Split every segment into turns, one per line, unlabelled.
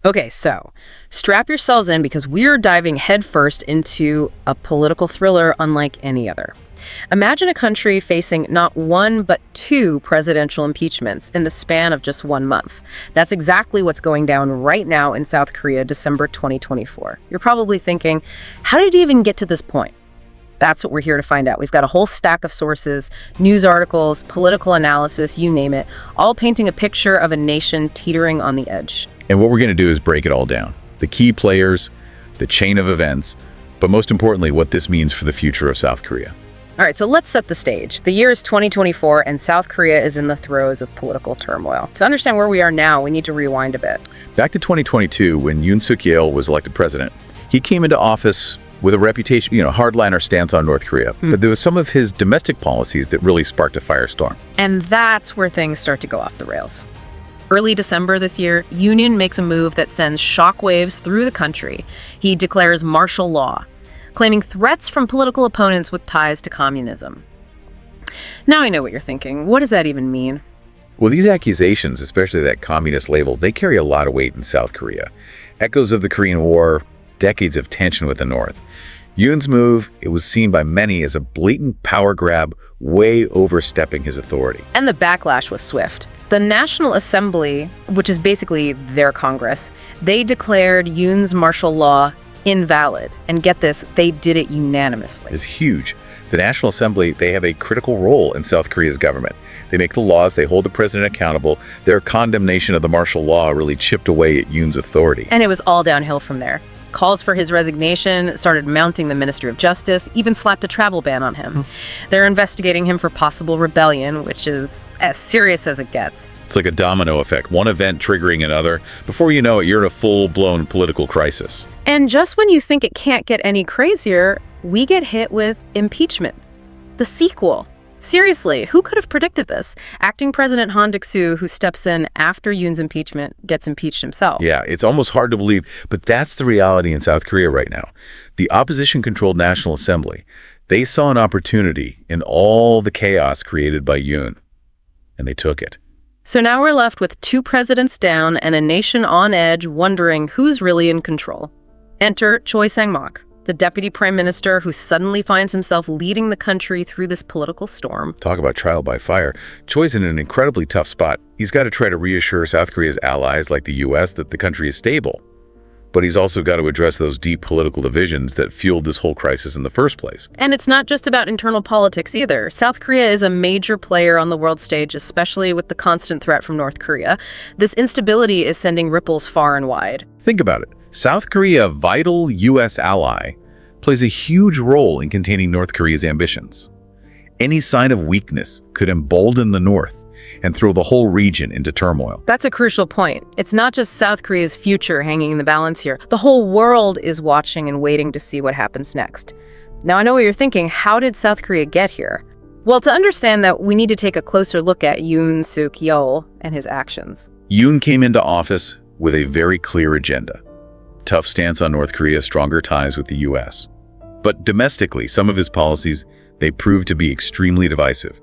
Okay, so strap yourselves in because we're diving headfirst into a political thriller unlike any other. Imagine a country facing not one, but two presidential impeachments in the span of just 1 month. That's exactly what's going down right now in South Korea, December 2024. You're probably thinking, how did it even get to this point? That's what we're here to find out. We've got a whole stack of sources, news articles, political analysis, you name it, all painting a picture of a nation teetering on the edge.
And what we're going to do is break it all down. The key players, the chain of events, but most importantly, what this means for the future of South Korea.
All right, so let's set the stage. The year is 2024, and South Korea is in the throes of political turmoil. To understand where we are now, we need to rewind a bit.
Back to 2022, when Yoon Suk-yeol was elected president, he came into office with a reputation, hardliner stance on North Korea. But there was some of his domestic policies that really sparked a firestorm.
And that's where things start to go off the rails. Early December this year, Yoon makes a move that sends shockwaves through the country. He declares martial law, claiming threats from political opponents with ties to communism. Now I know what you're thinking. What does that even mean?
Well, these accusations, especially that communist label, they carry a lot of weight in South Korea. Echoes of the Korean War, decades of tension with the North. Yoon's move, it was seen by many as a blatant power grab, way overstepping his authority.
And the backlash was swift. The National Assembly, which is basically their Congress, they declared Yoon's martial law invalid. And get this, they did it unanimously.
It's huge. The National Assembly, they have a critical role in South Korea's government. They make the laws, they hold the president accountable. Their condemnation of the martial law really chipped away at Yoon's authority.
And it was all downhill from there. Calls for his resignation started mounting the Ministry of Justice, even slapped a travel ban on him. They're investigating him for possible rebellion, which is as serious as it gets.
It's like a domino effect, one event triggering another. Before you know it, you're in a full-blown political crisis.
And just when you think it can't get any crazier, we get hit with impeachment, the sequel. Seriously, who could have predicted this? Acting President Han Duck-soo, who steps in after Yoon's impeachment, gets impeached himself.
Yeah, it's almost hard to believe, but that's the reality in South Korea right now. The opposition-controlled National Assembly, they saw an opportunity in all the chaos created by Yoon, and they took it.
So now we're left with two presidents down and a nation on edge wondering who's really in control. Enter Choi Sang-mok, the deputy prime minister who suddenly finds himself leading the country through this political storm.
Talk about trial by fire. Choi's in an incredibly tough spot. He's got to try to reassure South Korea's allies like the U.S. that the country is stable. But he's also got to address those deep political divisions that fueled this whole crisis in the first place.
And it's not just about internal politics either. South Korea is a major player on the world stage, especially with the constant threat from North Korea. This instability is sending ripples far and wide.
Think about it. South Korea, a vital U.S. ally, plays a huge role in containing North Korea's ambitions. Any sign of weakness could embolden the North and throw the whole region into turmoil.
That's a crucial point. It's not just South Korea's future hanging in the balance here. The whole world is watching and waiting to see what happens next. Now, I know what you're thinking. How did South Korea get here? Well, to understand that, we need to take a closer look at Yoon Suk-yeol and his actions.
Yoon came into office with a very clear agenda. Tough stance on North Korea, stronger ties with the U.S. But domestically, some of his policies, they proved to be extremely divisive,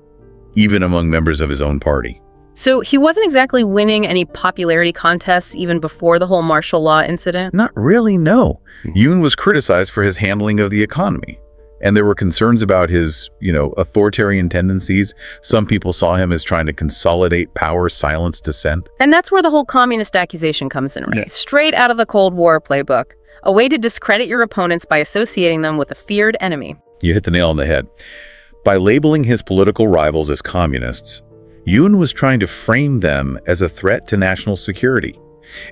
even among members of his own party.
So he wasn't exactly winning any popularity contests even before the whole martial law incident?
Not really, no. Yoon was criticized for his handling of the economy. And there were concerns about his, authoritarian tendencies. Some people saw him as trying to consolidate power, silence dissent.
And that's where the whole communist accusation comes in, right? Yeah. Straight out of the Cold War playbook. A way to discredit your opponents by associating them with a feared enemy.
You hit the nail on the head. By labeling his political rivals as communists, Yoon was trying to frame them as a threat to national security.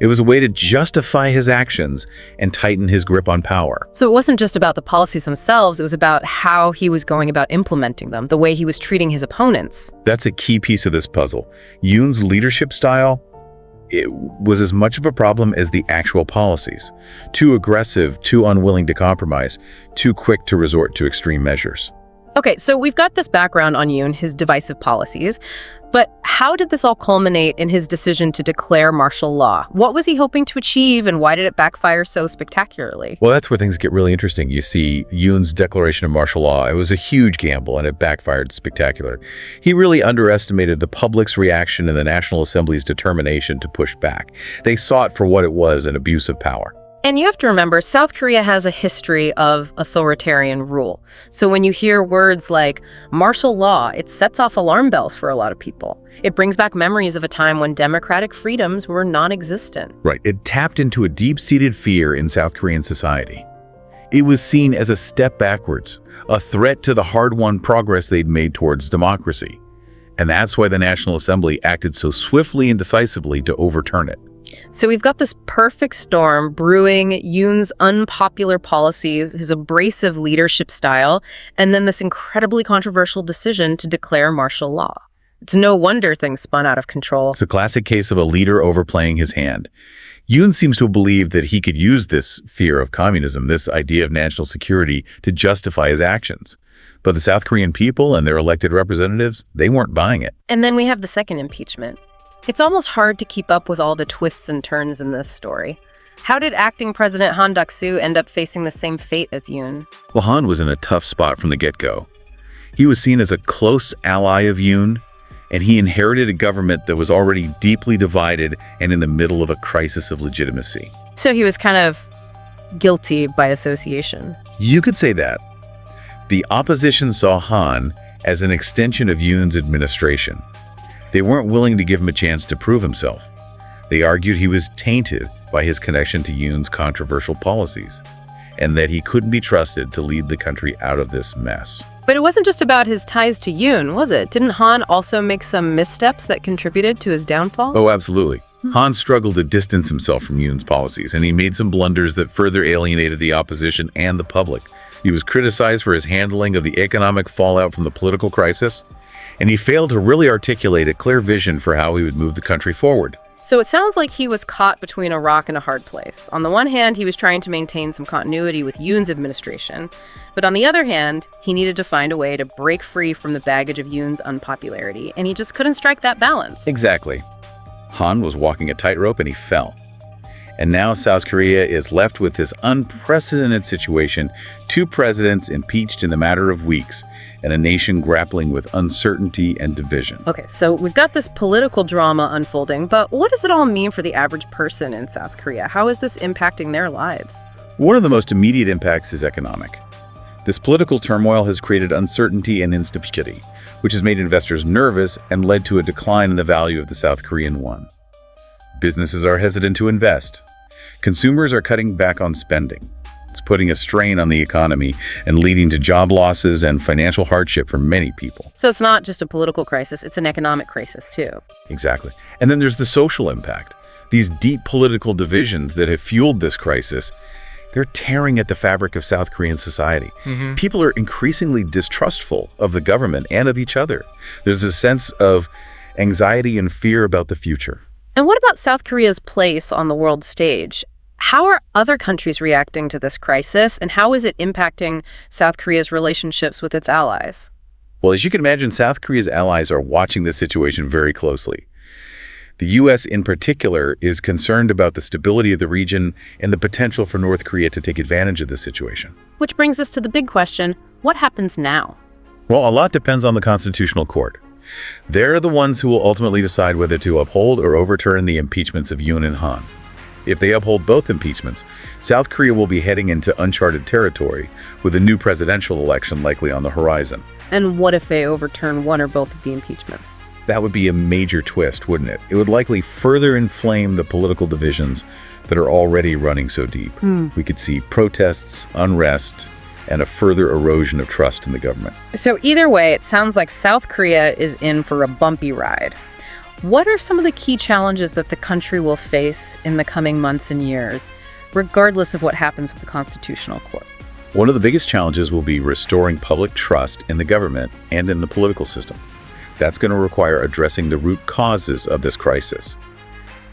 It was a way to justify his actions and tighten his grip on power.
So it wasn't just about the policies themselves, it was about how he was going about implementing them, the way he was treating his opponents.
That's a key piece of this puzzle. Yoon's leadership style, it was as much of a problem as the actual policies. Too aggressive, too unwilling to compromise, too quick to resort to extreme measures.
Okay, so we've got this background on Yoon, his divisive policies, but how did this all culminate in his decision to declare martial law? What was he hoping to achieve, and why did it backfire so spectacularly?
Well, that's where things get really interesting. You see, Yoon's declaration of martial law, it was a huge gamble and it backfired spectacular. He really underestimated the public's reaction and the National Assembly's determination to push back. They saw it for what it was, an abuse of power.
And you have to remember, South Korea has a history of authoritarian rule. So when you hear words like martial law, it sets off alarm bells for a lot of people. It brings back memories of a time when democratic freedoms were non-existent.
Right, it tapped into a deep-seated fear in South Korean society. It was seen as a step backwards, a threat to the hard-won progress they'd made towards democracy. And that's why the National Assembly acted so swiftly and decisively to overturn it.
So we've got this perfect storm brewing: Yoon's unpopular policies, his abrasive leadership style, and then this incredibly controversial decision to declare martial law. It's no wonder things spun out of control.
It's a classic case of a leader overplaying his hand. Yoon seems to believe that he could use this fear of communism, this idea of national security, to justify his actions. But the South Korean people and their elected representatives, they weren't buying it.
And then we have the second impeachment. It's almost hard to keep up with all the twists and turns in this story. How did acting President Han Duck-soo end up facing the same fate as Yoon?
Well, Han was in a tough spot from the get-go. He was seen as a close ally of Yoon, and he inherited a government that was already deeply divided and in the middle of a crisis of legitimacy.
So he was kind of guilty by association.
You could say that. The opposition saw Han as an extension of Yoon's administration. They weren't willing to give him a chance to prove himself. They argued he was tainted by his connection to Yoon's controversial policies, and that he couldn't be trusted to lead the country out of this mess.
But it wasn't just about his ties to Yoon, was it? Didn't Han also make some missteps that contributed to his downfall?
Oh, absolutely. Han struggled to distance himself from Yoon's policies, and he made some blunders that further alienated the opposition and the public. He was criticized for his handling of the economic fallout from the political crisis, and he failed to really articulate a clear vision for how he would move the country forward.
So it sounds like he was caught between a rock and a hard place. On the one hand, he was trying to maintain some continuity with Yoon's administration, but on the other hand, he needed to find a way to break free from the baggage of Yoon's unpopularity, and he just couldn't strike that balance.
Exactly. Han was walking a tightrope and he fell. And now South Korea is left with this unprecedented situation: two presidents impeached in the matter of weeks, and a nation grappling with uncertainty and division.
Okay, so we've got this political drama unfolding, but what does it all mean for the average person in South Korea? How is this impacting their lives?
One of the most immediate impacts is economic. This political turmoil has created uncertainty and instability, which has made investors nervous and led to a decline in the value of the South Korean won. Businesses are hesitant to invest. Consumers are cutting back on spending. It's putting a strain on the economy and leading to job losses and financial hardship for many people.
So it's not just a political crisis, it's an economic crisis too.
Exactly. And then there's the social impact. These deep political divisions that have fueled this crisis, they're tearing at the fabric of South Korean society. People are increasingly distrustful of the government and of each other. There's a sense of anxiety and fear about the future.
And what about South Korea's place on the world stage? How are other countries reacting to this crisis, and how is it impacting South Korea's relationships with its allies?
Well, as you can imagine, South Korea's allies are watching this situation very closely. The U.S. in particular is concerned about the stability of the region and the potential for North Korea to take advantage of this situation.
Which brings us to the big question: what happens now?
Well, a lot depends on the Constitutional Court. They're the ones who will ultimately decide whether to uphold or overturn the impeachments of Yoon and Han. If they uphold both impeachments, South Korea will be heading into uncharted territory, with a new presidential election likely on the horizon.
And what if they overturn one or both of the impeachments?
That would be a major twist, wouldn't it? It would likely further inflame the political divisions that are already running so deep. We could see protests, unrest, and a further erosion of trust in the government.
So either way, it sounds like South Korea is in for a bumpy ride. What are some of the key challenges that the country will face in the coming months and years, regardless of what happens with the Constitutional Court?
One of the biggest challenges will be restoring public trust in the government and in the political system. That's going to require addressing the root causes of this crisis: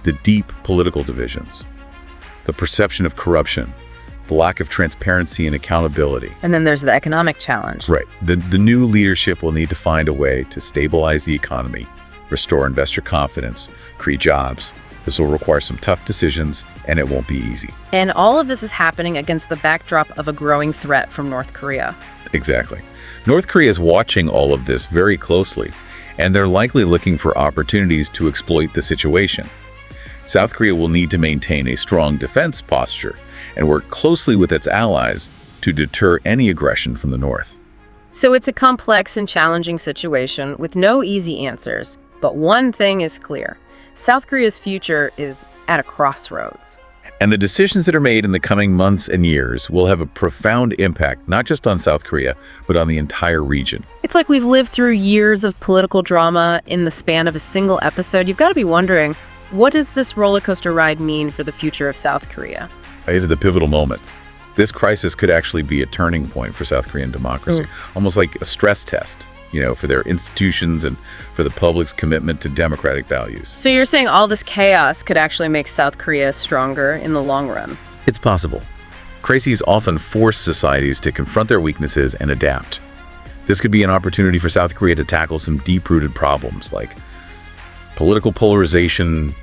the deep political divisions, the perception of corruption, the lack of transparency and accountability.
And then there's the economic challenge.
Right. The new leadership will need to find a way to stabilize the economy, restore investor confidence, create jobs. This will require some tough decisions, and it won't be easy.
And all of this is happening against the backdrop of a growing threat from North Korea.
Exactly. North Korea is watching all of this very closely, and they're likely looking for opportunities to exploit the situation. South Korea will need to maintain a strong defense posture and work closely with its allies to deter any aggression from the North.
So it's a complex and challenging situation with no easy answers. But one thing is clear. South Korea's future is at a crossroads.
And the decisions that are made in the coming months and years will have a profound impact, not just on South Korea, but on the entire region.
It's like we've lived through years of political drama in the span of a single episode. You've got to be wondering, what does this roller coaster ride mean for the future of South Korea?
It is the pivotal moment. This crisis could actually be a turning point for South Korean democracy, almost like a stress test, for their institutions and for the public's commitment to democratic values.
So you're saying all this chaos could actually make South Korea stronger in the long run?
It's possible. Crises often force societies to confront their weaknesses and adapt. This could be an opportunity for South Korea to tackle some deep-rooted problems like political polarization,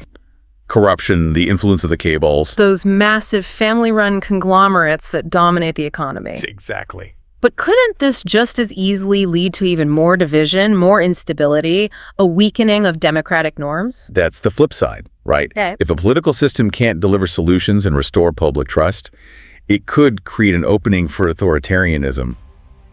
corruption, the influence of the cabals.
Those massive family-run conglomerates that dominate the economy.
Exactly.
But couldn't this just as easily lead to even more division, more instability, a weakening of democratic norms?
That's the flip side, right?
Okay.
If a political system can't deliver solutions and restore public trust, it could create an opening for authoritarianism,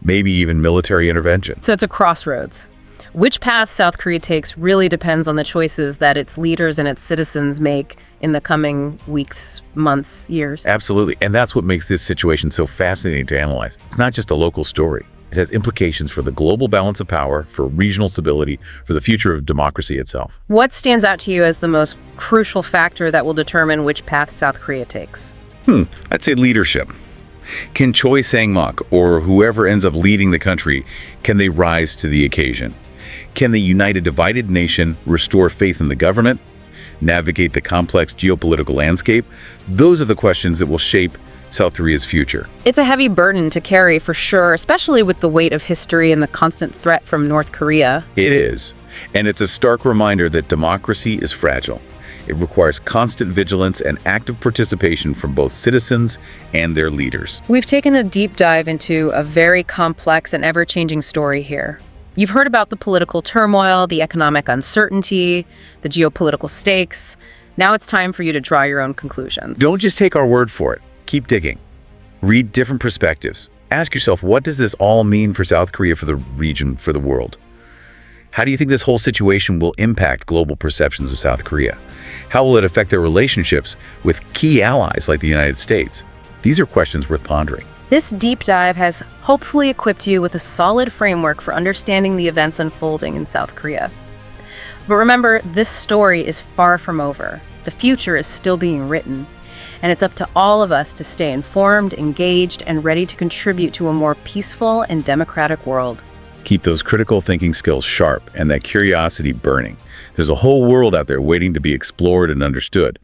maybe even military intervention.
So it's a crossroads. Which path South Korea takes really depends on the choices that its leaders and its citizens make in the coming weeks, months, years.
Absolutely. And that's what makes this situation so fascinating to analyze. It's not just a local story. It has implications for the global balance of power, for regional stability, for the future of democracy itself.
What stands out to you as the most crucial factor that will determine which path South Korea takes?
I'd say leadership. Can Choi Sang-mok, or whoever ends up leading the country, can they rise to the occasion? Can the united divided nation restore faith in the government, navigate the complex geopolitical landscape? Those are the questions that will shape South Korea's future.
It's a heavy burden to carry for sure, especially with the weight of history and the constant threat from North Korea.
It is. And it's a stark reminder that democracy is fragile. It requires constant vigilance and active participation from both citizens and their leaders.
We've taken a deep dive into a very complex and ever-changing story here. You've heard about the political turmoil, the economic uncertainty, the geopolitical stakes. Now it's time for you to draw your own conclusions.
Don't just take our word for it. Keep digging. Read different perspectives. Ask yourself, what does this all mean for South Korea, for the region, for the world? How do you think this whole situation will impact global perceptions of South Korea? How will it affect their relationships with key allies like the United States? These are questions worth pondering.
This deep dive has hopefully equipped you with a solid framework for understanding the events unfolding in South Korea. But remember, this story is far from over. The future is still being written, and it's up to all of us to stay informed, engaged, and ready to contribute to a more peaceful and democratic world.
Keep those critical thinking skills sharp and that curiosity burning. There's a whole world out there waiting to be explored and understood.